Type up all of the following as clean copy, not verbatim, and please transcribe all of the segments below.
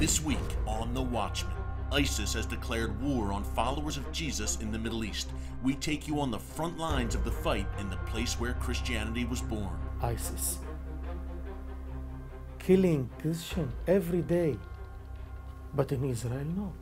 This week on The Watchman, ISIS has declared war on followers of Jesus in the Middle East. We take you on the front lines of the fight in the place where Christianity was born. ISIS killing Christians every day. But in Israel, no.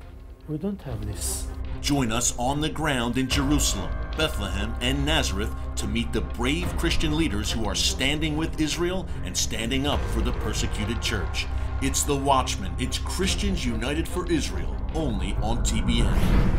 We don't have this. Join us on the ground in Jerusalem, Bethlehem, and Nazareth to meet the brave Christian leaders who are standing with Israel and standing up for the persecuted church. It's The Watchman. It's Christians United for Israel, only on TBN.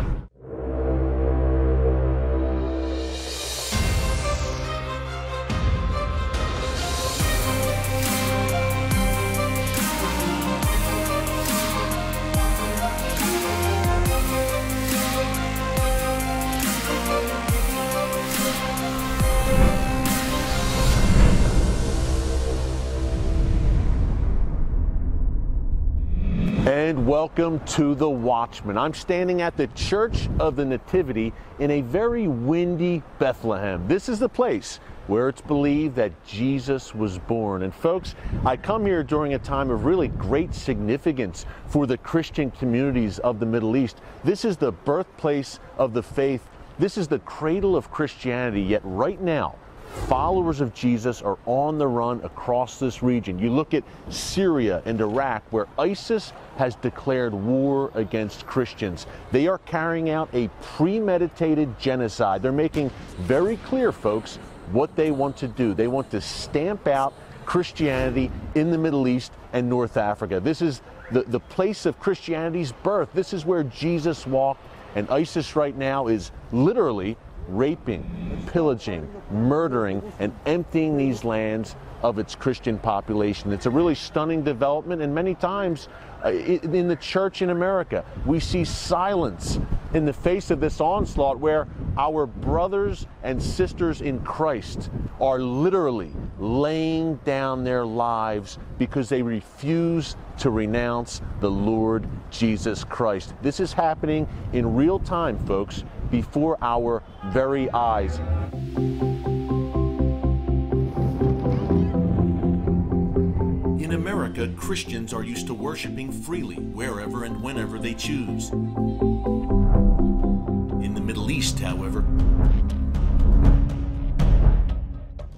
And welcome to The Watchman. I'm standing at the Church of the Nativity in a very windy Bethlehem. This is the place where it's believed that Jesus was born. And folks, I come here during a time of really great significance for the Christian communities of the Middle East. This is the birthplace of the faith. This is the cradle of Christianity, yet right now, followers of Jesus are on the run across this region. You look at Syria and Iraq, where ISIS has declared war against Christians. They are carrying out a premeditated genocide. They're making very clear, folks, what they want to do. They want to stamp out Christianity in the Middle East and North Africa. This is the place of Christianity's birth. This is where Jesus walked, and ISIS right now is literally raping, pillaging, murdering, and emptying these lands of its Christian population. It's a really stunning development, and many times in the church in America, we see silence in the face of this onslaught where our brothers and sisters in Christ are literally laying down their lives because they refuse to renounce the Lord Jesus Christ. This is happening in real time, folks, before our very eyes. In America, Christians are used to worshiping freely, wherever and whenever they choose. In the Middle East, however,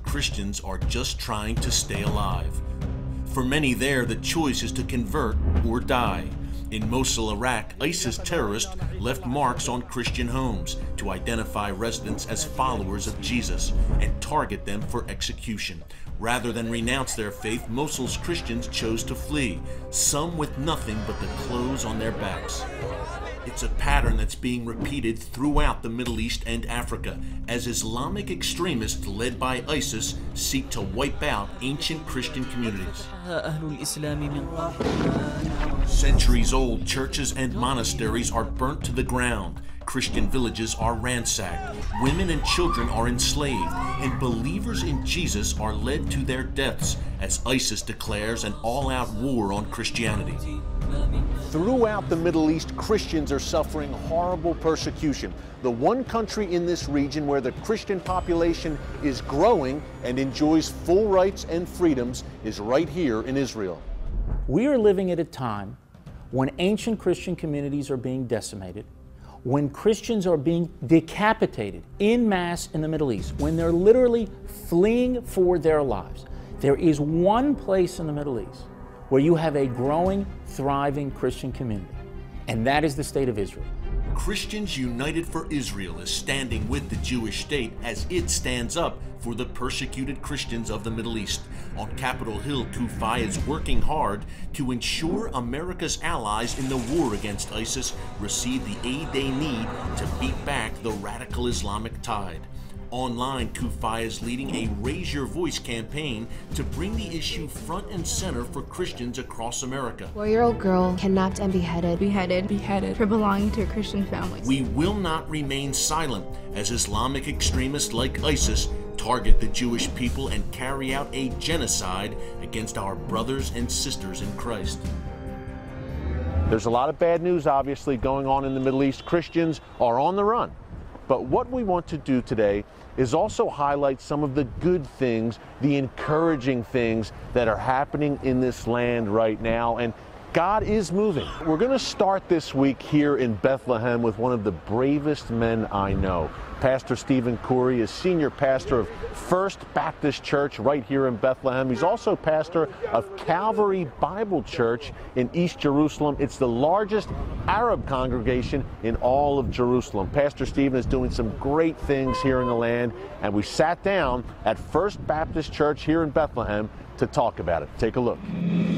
Christians are just trying to stay alive. For many there, the choice is to convert or die. In Mosul, Iraq, ISIS terrorists left marks on Christian homes to identify residents as followers of Jesus and target them for execution. Rather than renounce their faith, Mosul's Christians chose to flee, some with nothing but the clothes on their backs. It's a pattern that's being repeated throughout the Middle East and Africa as Islamic extremists led by ISIS seek to wipe out ancient Christian communities. Centuries-old churches and monasteries are burnt to the ground. Christian villages are ransacked. Women and children are enslaved, and believers in Jesus are led to their deaths as ISIS declares an all-out war on Christianity. Throughout the Middle East, Christians are suffering horrible persecution. The one country in this region where the Christian population is growing and enjoys full rights and freedoms is right here in Israel. We are living at a time when ancient Christian communities are being decimated, when Christians are being decapitated en masse in the Middle East, when they're literally fleeing for their lives. There is one place in the Middle East where you have a growing, thriving Christian community, and that is the state of Israel. Christians United for Israel is standing with the Jewish state as it stands up for the persecuted Christians of the Middle East. On Capitol Hill, Kufi is working hard to ensure America's allies in the war against ISIS receive the aid they need to beat back the radical Islamic tide. Online, Kufi is leading a Raise Your Voice campaign to bring the issue front and center for Christians across America. 4-year-old girl kidnapped and beheaded for belonging to a Christian family. We will not remain silent as Islamic extremists like ISIS target the Jewish people and carry out a genocide against our brothers and sisters in Christ. There's a lot of bad news, obviously, going on in the Middle East. Christians are on the run. But what we want to do today is also highlight some of the good things, the encouraging things that are happening in this land right now. And God is moving. We're going to start this week here in Bethlehem with one of the bravest men I know. Pastor Stephen Coury is senior pastor of First Baptist Church right here in Bethlehem. He's also pastor of Calvary Bible Church in East Jerusalem. It's the largest Arab congregation in all of Jerusalem. Pastor Stephen is doing some great things here in the land, and we sat down at First Baptist Church here in Bethlehem to talk about it. Take a look.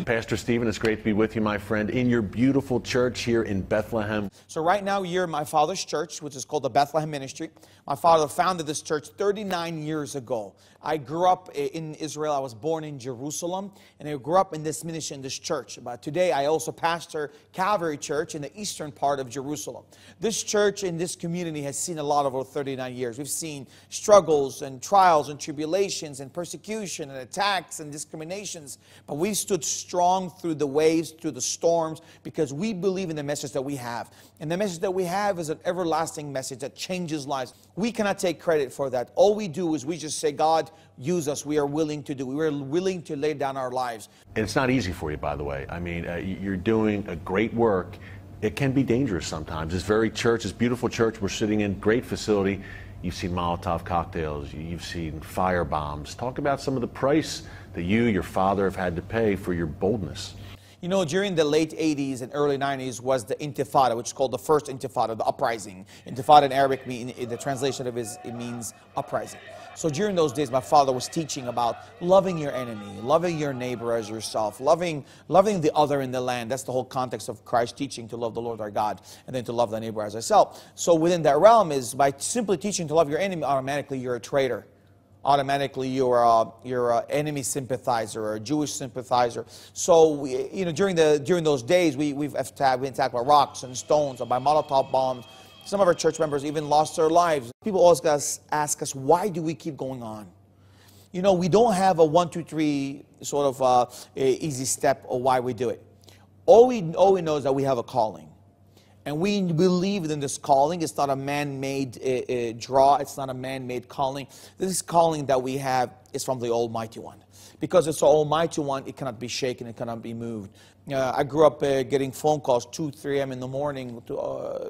Pastor Stephen, it's great to be with you, my friend, in your beautiful church here in Bethlehem. So right now you're in my father's church, which is called the Bethlehem Ministry. My father founded this church 39 years ago. I grew up in Israel. I was born in Jerusalem, and I grew up in this ministry, in this church. But today I also pastor Calvary Church in the eastern part of Jerusalem. This church in this community has seen a lot over 39 years. We've seen struggles and trials and tribulations and persecution and attacks and discriminations. But we've stood strong through the waves, through the storms, because we believe in the message that we have. And the message that we have is an everlasting message that changes lives. We cannot take credit for that. All we do is we just say, God, use us. We are willing to do. We are willing to lay down our lives. And it's not easy for you, by the way. I mean, you're doing a great work. It can be dangerous sometimes. This very church, this beautiful church we're sitting in, great facility. You've seen Molotov cocktails. You've seen fire bombs. Talk about some of the price that you, your father, have had to pay for your boldness. You know, during the late 80s and early 90s was the Intifada, which is called the first Intifada, the Uprising. Intifada in Arabic, the translation of it means uprising. So during those days, my father was teaching about loving your enemy, loving your neighbor as yourself, loving the other in the land. That's the whole context of Christ's teaching, to love the Lord our God, and then to love thy neighbor as thyself. So within that realm is, by simply teaching to love your enemy, automatically you're a traitor. Automatically you're an enemy sympathizer or a Jewish sympathizer. So during those days we've been attacked by rocks and stones or by Molotov bombs. Some of our church members even lost their lives. People always ask us, why do we keep going on? You know, we don't have a 1, 2, 3 sort of easy step of why we do it. All we know is that we have a calling. And we believe in this calling. It's not a man-made draw. It's not a man-made calling. This calling that we have is from the Almighty One. Because it's the Almighty One, it cannot be shaken, it cannot be moved. I grew up getting phone calls 2, 3 a.m. in the morning.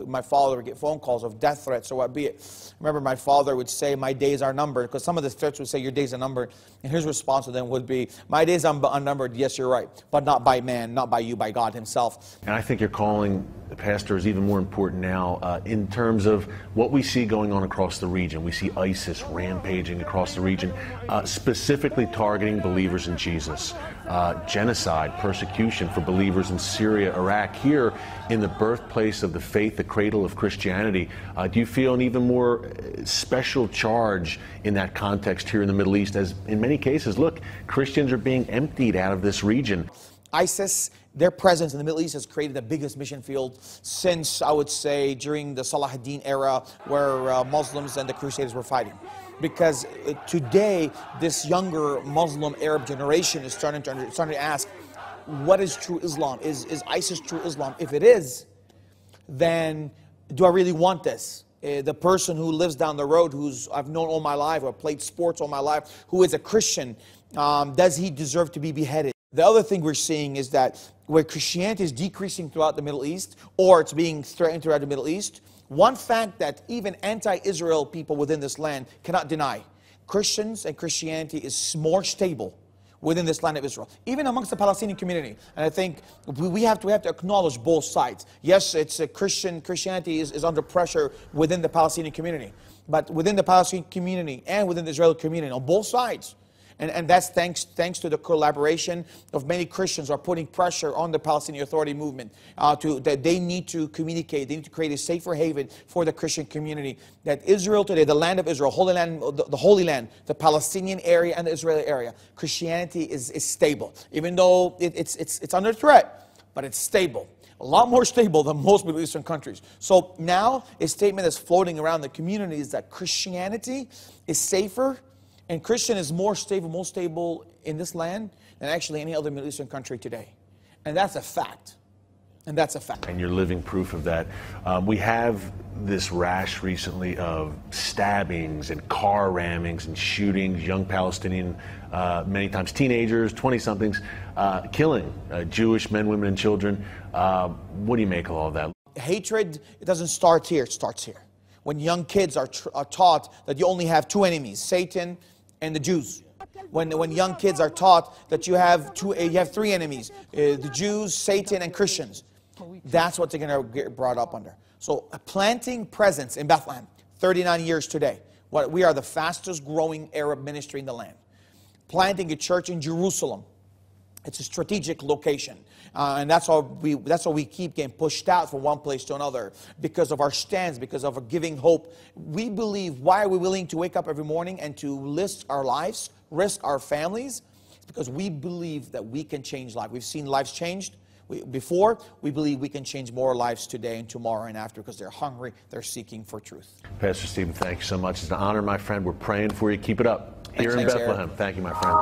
My father would get phone calls of death threats or what be it. I remember my father would say, my days are numbered, because some of the threats would say, your days are numbered. And his response to them would be, my days are unnumbered, yes, you're right, but not by man, not by you, by God himself. And I think your calling, Pastor, is even more important now in terms of what we see going on across the region. We see ISIS rampaging across the region, specifically targeting believers in Jesus. Genocide, persecution for believers in Syria, Iraq, here in the birthplace of the faith, the cradle of Christianity. Do you feel an even more special charge in that context here in the Middle East, as in many cases, look, Christians are being emptied out of this region? ISIS, their presence in the Middle East has created the biggest mission field since, I would say, during the Salahuddin era, where Muslims and the Crusaders were fighting. Because today, this younger Muslim Arab generation is starting to ask, what is true Islam? Is ISIS true Islam? If it is, then do I really want this? The person who lives down the road, who's I've known all my life, or played sports all my life, who is a Christian, does he deserve to be beheaded? The other thing we're seeing is that where Christianity is decreasing throughout the Middle East, or it's being threatened throughout the Middle East, one fact that even anti-Israel people within this land cannot deny: Christians and Christianity is more stable within this land of Israel, even amongst the Palestinian community. And I think we have to acknowledge both sides. Yes, it's a Christianity is under pressure within the Palestinian community, but within the Palestinian community and within the Israeli community, on both sides. And that's thanks to the collaboration of many Christians who are putting pressure on the Palestinian Authority movement that they need to communicate, they need to create a safer haven for the Christian community. That Israel today, the land of Israel, Holy Land, the Holy Land, the Palestinian area and the Israeli area, Christianity is stable. Even though it's under threat, but it's stable. A lot more stable than most Middle Eastern countries. So now a statement that's floating around the community is that Christianity is safer, and Christian is more stable in this land than actually any other Middle Eastern country today. And that's a fact. And that's a fact. And you're living proof of that. We have this rash recently of stabbings and car rammings and shootings, young Palestinian, many times teenagers, 20-somethings, killing Jewish men, women, and children. What do you make of all of that? Hatred, it doesn't start here, it starts here. When young kids are taught that you only have two enemies, Satan and the Jews. When young kids are taught that you have three enemies, the Jews, Satan, and Christians. That's what they're going to get brought up under. So planting presence in Bethlehem, 39 years today. We are the fastest growing Arab ministry in the land. Planting a church in Jerusalem. It's a strategic location. And that's how we keep getting pushed out from one place to another, because of our stands, because of our giving hope. We believe, why are we willing to wake up every morning and to risk our lives, risk our families? It's because we believe that we can change lives. We've seen lives changed before. We believe we can change more lives today and tomorrow and after, because they're hungry, they're seeking for truth. Pastor Stephen, thank you so much. It's an honor, my friend. We're praying for you. Keep it up here in Bethlehem. Aaron. Thank you, my friend.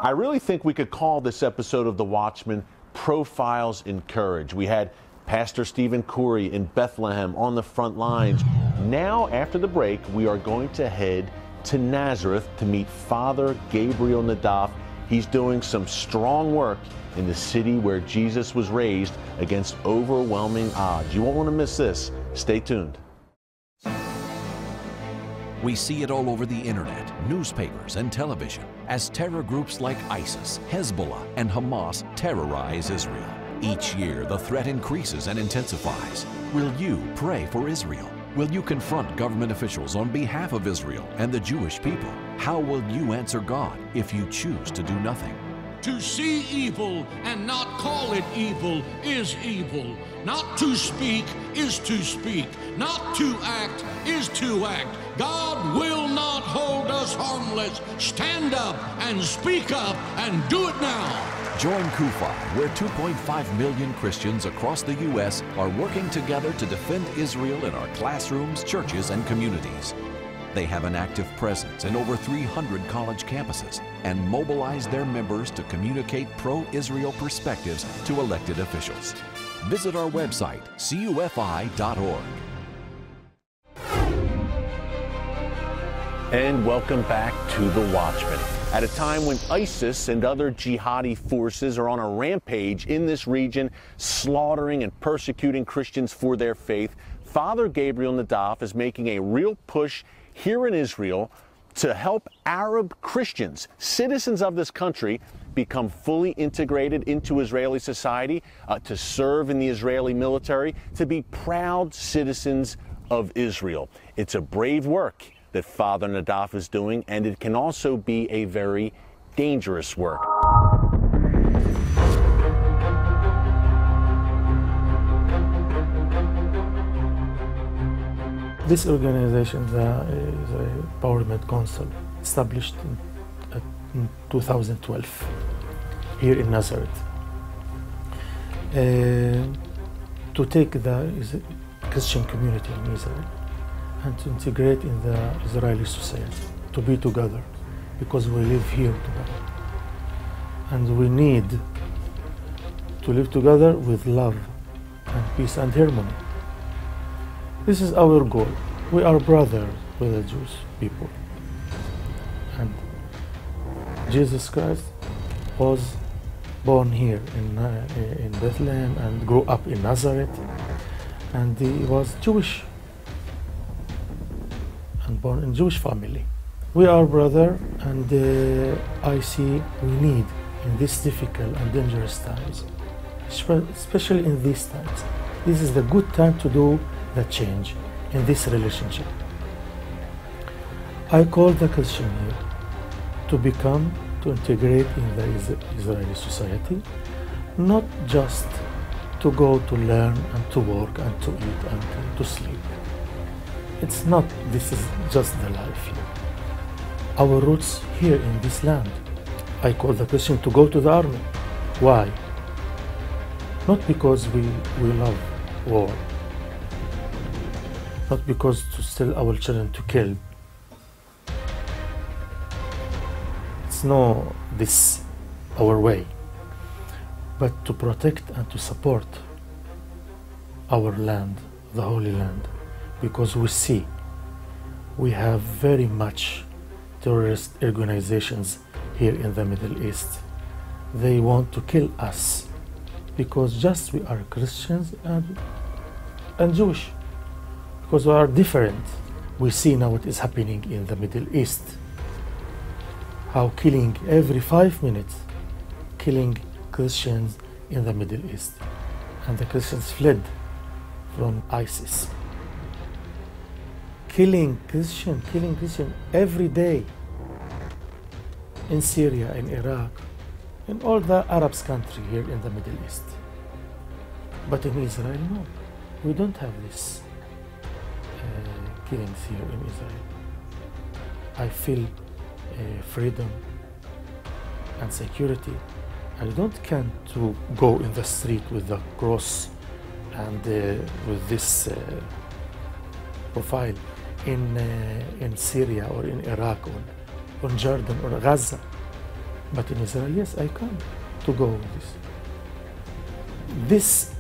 I really think we could call this episode of The Watchman Profiles in Courage. We had Pastor Stephen Coury in Bethlehem on the front lines. Now, after the break, we are going to head to Nazareth to meet Father Gabriel Nadaf. He's doing some strong work in the city where Jesus was raised against overwhelming odds. You won't want to miss this. Stay tuned. We see it all over the internet, newspapers, and television as terror groups like ISIS, Hezbollah, and Hamas terrorize Israel. Each year, the threat increases and intensifies. Will you pray for Israel? Will you confront government officials on behalf of Israel and the Jewish people? How will you answer God if you choose to do nothing? To see evil and not call it evil is evil. Not to speak is to speak. Not to act is to act. God will not hold us harmless. Stand up and speak up and do it now. Join Kufi, where 2.5 million Christians across the U.S. are working together to defend Israel in our classrooms, churches, and communities. They have an active presence in over 300 college campuses and mobilize their members to communicate pro-Israel perspectives to elected officials. Visit our website, cufi.org. And welcome back to The Watchman. At a time when ISIS and other jihadi forces are on a rampage in this region, slaughtering and persecuting Christians for their faith, Father Gabriel Nadaf is making a real push here in Israel to help Arab Christians, citizens of this country, become fully integrated into Israeli society, to serve in the Israeli military, to be proud citizens of Israel. It's a brave work that Father Nadaf is doing, and it can also be a very dangerous work. This organization is a Empowerment Council, established in 2012 here in Nazareth, to take the Christian community in Israel and to integrate in the Israeli society, to be together, because we live here together. And we need to live together with love and peace and harmony. This is our goal. We are brothers with the Jewish people. And Jesus Christ was born here in Bethlehem and grew up in Nazareth. And he was Jewish and born in Jewish family. We are brothers, and I see we need in these difficult and dangerous times, especially in these times. This is the good time to do the change in this relationship. I call the Christian here to integrate in the Israeli society, not just to go to learn and to work and to eat and to sleep. It's not, this is just the life here. Our roots here in this land. I call the Christian to go to the army. Why? Not because we love war, not because to sell our children to kill. It's not this our way, but to protect and to support our land, the Holy Land, because we see we have very much terrorist organizations here in the Middle East. They want to kill us because just we are Christians and Jewish, because we are different. We see now what is happening in the Middle East, how killing every 5 minutes, killing Christians in the Middle East, and the Christians fled from ISIS. Killing Christian every day in Syria, in Iraq, in all the Arab countries here in the Middle East. But in Israel, no, we don't have this killings here in Israel. I feel freedom and security. I don't can to go in the street with the cross and with this profile in Syria or in Iraq or in Jordan or Gaza. But in Israel, yes, I can to go with this. This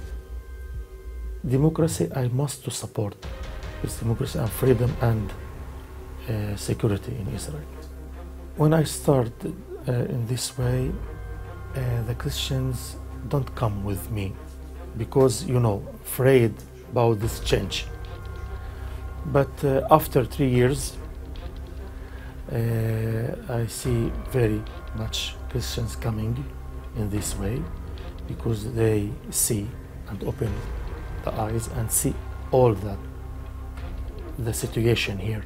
democracy I must to support. This democracy and freedom and security in Israel. When I start in this way, the Christians don't come with me because, you know, afraid about this change. But after 3 years, I see very much Christians coming in this way because they see and open the eyes and see all that the situation here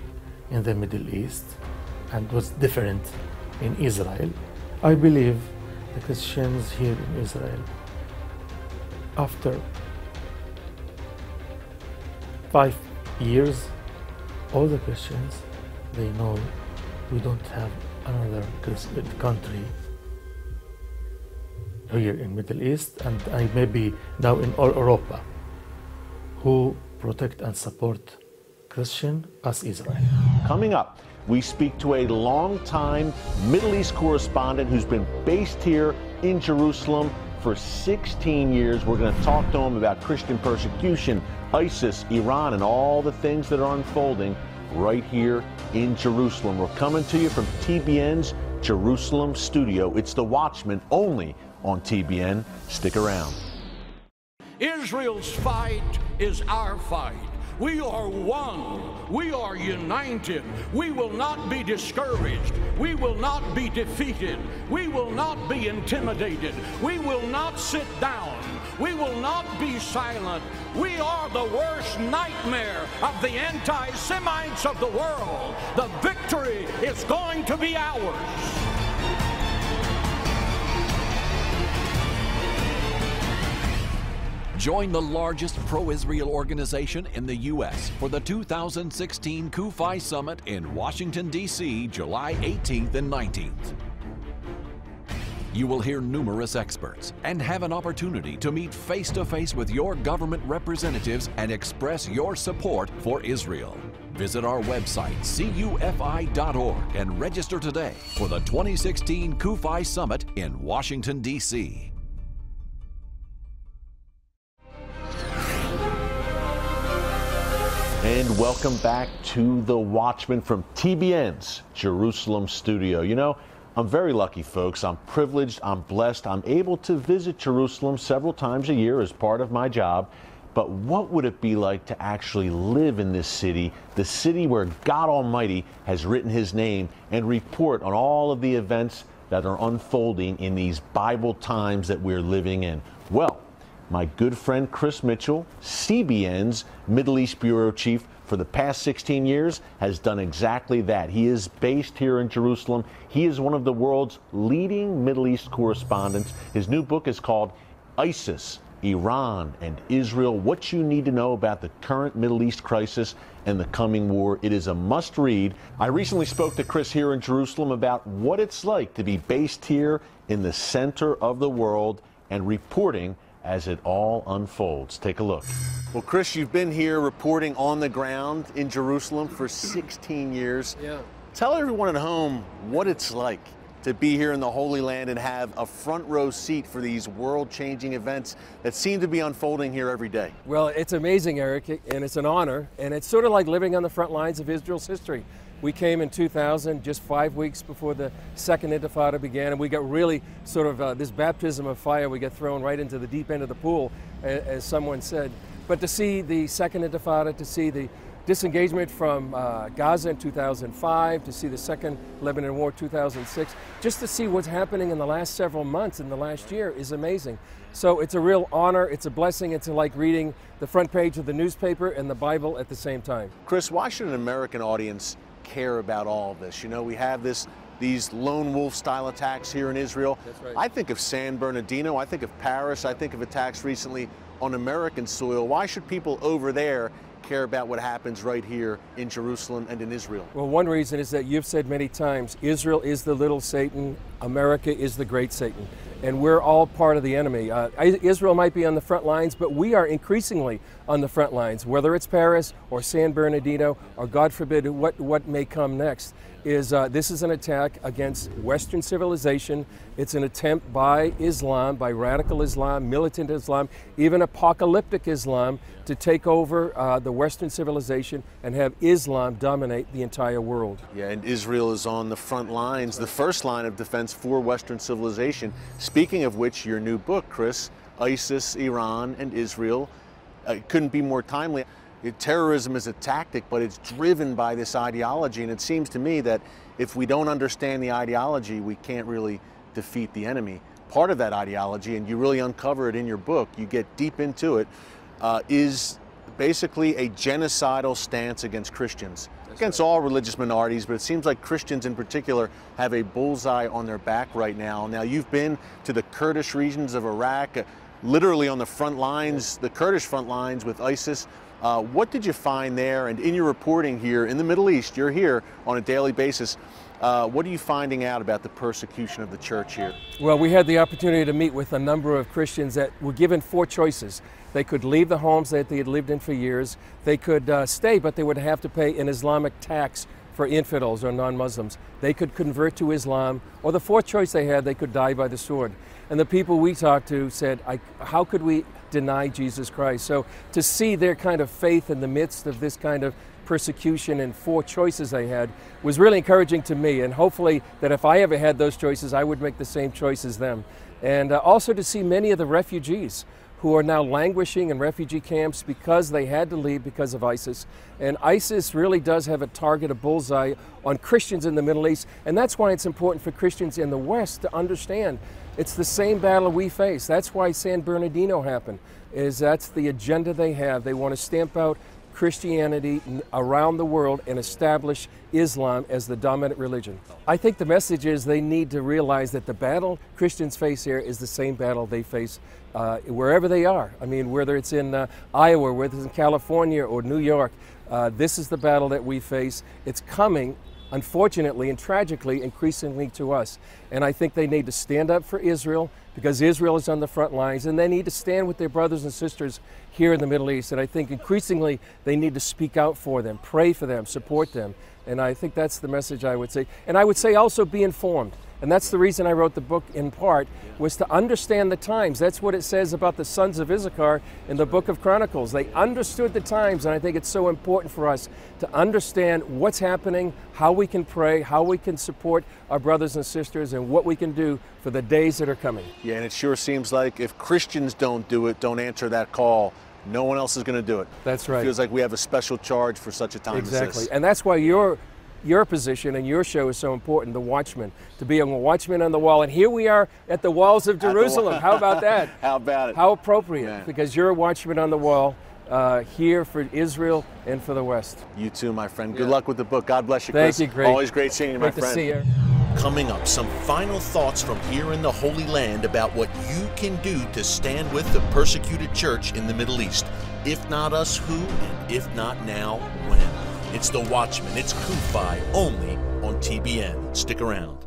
in the Middle East and what's different in Israel. I believe the Christians here in Israel, after 5 years, all the Christians, they know we don't have another country here in Middle East, and I maybe now in all Europa, who protect and support Christian as Israel. Coming up, we speak to a long-time Middle East correspondent who's been based here in Jerusalem for 16 years. We're going to talk to him about Christian persecution, ISIS, Iran, and all the things that are unfolding right here in Jerusalem. We're coming to you from TBN's Jerusalem studio. It's The Watchman, only on TBN. Stick around. Israel's fight is our fight. We are one. We are united. We will not be discouraged. We will not be defeated. We will not be intimidated. We will not sit down. We will not be silent. We are the worst nightmare of the anti-Semites of the world. The victory is going to be ours. Join the largest pro-Israel organization in the U.S. for the 2016 CUFI Summit in Washington, D.C., July 18th and 19th. You will hear numerous experts and have an opportunity to meet face-to-face with your government representatives and express your support for Israel. Visit our website, cufi.org, and register today for the 2016 CUFI Summit in Washington, D.C. And welcome back to The Watchman from TBN's Jerusalem studio. You know, I'm very lucky, folks. I'm privileged, I'm blessed. I'm able to visit Jerusalem several times a year as part of my job. But what would it be like to actually live in this city, the city where God Almighty has written his name, and report on all of the events that are unfolding in these Bible times that we're living in? Well, my good friend Chris Mitchell, CBN's Middle East Bureau Chief for the past 16 years, has done exactly that. He is based here in Jerusalem. He is one of the world's leading Middle East correspondents. His new book is called ISIS, Iran, and Israel: What You Need to Know About the Current Middle East Crisis and the Coming War. It is a must-read. I recently spoke to Chris here in Jerusalem about what it's like to be based here in the center of the world and reporting as it all unfolds. Take a look. Well, Chris, you've been here reporting on the ground in Jerusalem for 16 years. Yeah. Tell everyone at home what it's like to be here in the Holy Land and have a front row seat for these world-changing events that seem to be unfolding here every day. Well, it's amazing, Eric, and it's an honor, and it's sort of like living on the front lines of Israel's history. We came in 2000, just 5 weeks before the second Intifada began, and we got really sort of this baptism of fire. We got thrown right into the deep end of the pool, as someone said. But to see the second Intifada, to see the disengagement from Gaza in 2005, to see the second Lebanon War 2006, just to see what's happening in the last several months, in the last year, is amazing. So it's a real honor, it's a blessing, it's like reading the front page of the newspaper and the Bible at the same time. Chris, why should an American audience care about all of this? You know, we have these lone wolf style attacks here in Israel. That's right. I think of San Bernardino, I think of Paris, I think of attacks recently on American soil. Why should people over there care about what happens right here in Jerusalem and in Israel? Well, one reason is that you've said many times, Israel is the little Satan, America is the great Satan, and we're all part of the enemy. Israel might be on the front lines, but we are increasingly on the front lines, whether it's Paris or San Bernardino or, God forbid, what may come next. This is an attack against Western civilization. It's an attempt by Islam, by radical Islam, militant Islam, even apocalyptic Islam, to take over the Western civilization and have Islam dominate the entire world. Yeah, and Israel is on the front lines, the first line of defense for Western civilization. Speaking of which, your new book, Chris, ISIS, Iran, and Israel, couldn't be more timely. Terrorism is a tactic, but it's driven by this ideology, and it seems to me that if we don't understand the ideology, we can't really defeat the enemy. Part of that ideology, and you really uncover it in your book, you get deep into it, is basically a genocidal stance against Christians, against all religious minorities, but it seems like Christians in particular have a bullseye on their back right now. Now, you've been to the Kurdish regions of Iraq, literally on the front lines, the Kurdish front lines with ISIS. What did you find there? And in your reporting here in the Middle East, you're here on a daily basis. What are you finding out about the persecution of the church here? Well, we had the opportunity to meet with a number of Christians that were given 4 choices. They could leave the homes that they had lived in for years. They could stay, but they would have to pay an Islamic tax for infidels or non-Muslims. They could convert to Islam, or the 4th choice they had, they could die by the sword. And the people we talked to said, how could we deny Jesus Christ? So to see their kind of faith in the midst of this kind of persecution and 4 choices they had was really encouraging to me, and hopefully that if I ever had those choices, I would make the same choice as them. And also to see many of the refugees who are now languishing in refugee camps because they had to leave because of ISIS. And ISIS really does have a target, a bullseye on Christians in the Middle East, and that's why it's important for Christians in the West to understand it's the same battle we face. That's why San Bernardino happened, that's the agenda they have. They want to stamp out Christianity around the world and establish Islam as the dominant religion. I think the message is they need to realize that the battle Christians face here is the same battle they face wherever they are. I mean, whether it's in Iowa, whether it's in California or New York, this is the battle that we face. It's coming, unfortunately and tragically, increasingly to us. And I think they need to stand up for Israel, because Israel is on the front lines, and they need to stand with their brothers and sisters here in the Middle East. And I think increasingly they need to speak out for them, pray for them, support them. And I think that's the message I would say. And I would say also be informed. And that's the reason I wrote the book in part, was to understand the times. That's what it says about the sons of Issachar in the book of Chronicles. They understood the times, and I think it's so important for us to understand what's happening, how we can pray, how we can support our brothers and sisters, and what we can do for the days that are coming. Yeah, and it sure seems like if Christians don't do it, don't answer that call, no one else is going to do it. That's right. It feels like we have a special charge for such a time as this. Exactly, and that's why your position and your show is so important, the Watchman, to be a watchman on the wall. And here we are at the walls of Jerusalem. How about that? How about it? How appropriate, Man. Because you're a watchman on the wall here for Israel and for the West. You too, my friend. Good luck with the book. God bless you, Chris. Thank you, great. Always great seeing you, my friend. Great to see you. Coming up, some final thoughts from here in the Holy Land about what you can do to stand with the persecuted church in the Middle East. If not us, who? And if not now, when? It's The Watchman. It's Kufi, only on TBN. Stick around.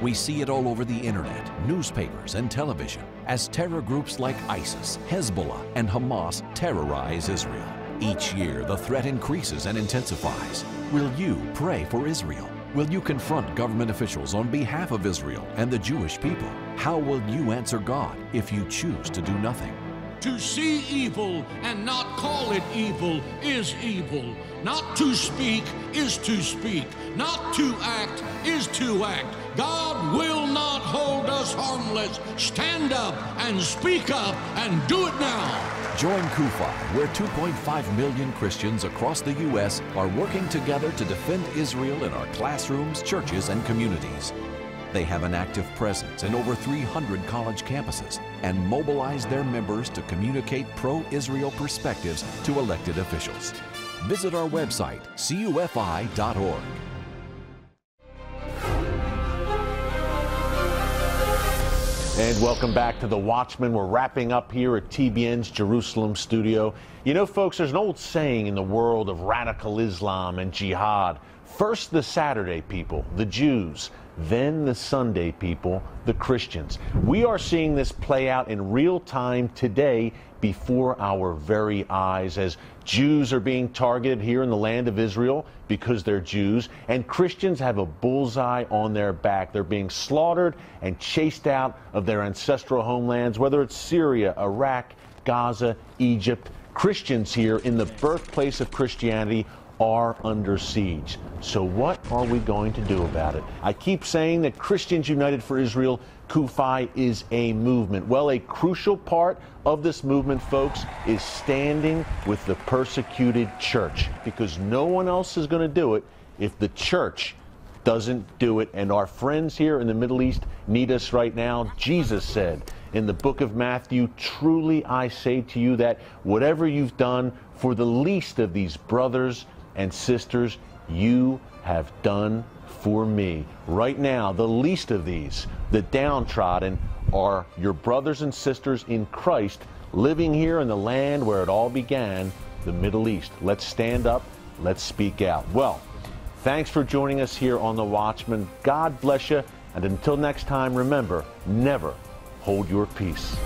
We see it all over the internet, newspapers, and television as terror groups like ISIS, Hezbollah, and Hamas terrorize Israel. Each year, the threat increases and intensifies. Will you pray for Israel? Will you confront government officials on behalf of Israel and the Jewish people? How will you answer God if you choose to do nothing? To see evil and not call it evil is evil. Not to speak is to speak. Not to act is to act. God will not hold us harmless. Stand up and speak up and do it now. Join CUFI, where 2.5 million Christians across the U.S. are working together to defend Israel in our classrooms, churches, and communities. They have an active presence in over 300 college campuses and mobilize their members to communicate pro-Israel perspectives to elected officials. Visit our website, cufi.org. And welcome back to The Watchman. We're wrapping up here at TBN's Jerusalem studio. You know, folks, there's an old saying in the world of radical Islam and jihad. First the Saturday people, the Jews, then the Sunday people, the Christians. We are seeing this play out in real time today before our very eyes as Jews are being targeted here in the land of Israel because they're Jews, and Christians have a bullseye on their back. They're being slaughtered and chased out of their ancestral homelands, whether it's Syria, Iraq, Gaza, Egypt. Christians here in the birthplace of Christianity are under siege. So what are we going to do about it? I keep saying that Christians United for Israel, CUFI, is a movement. Well, a crucial part of this movement, folks, is standing with the persecuted church, because no one else is going to do it if the church doesn't do it. And our friends here in the Middle East need us right now. Jesus said in the book of Matthew, "Truly I say to you that whatever you've done for the least of these brothers and sisters, you have done for me." Right now, the least of these, the downtrodden, are your brothers and sisters in Christ living here in the land where it all began, the Middle East. Let's stand up. Let's speak out. Well, thanks for joining us here on The Watchman. God bless you. And until next time, remember, never hold your peace.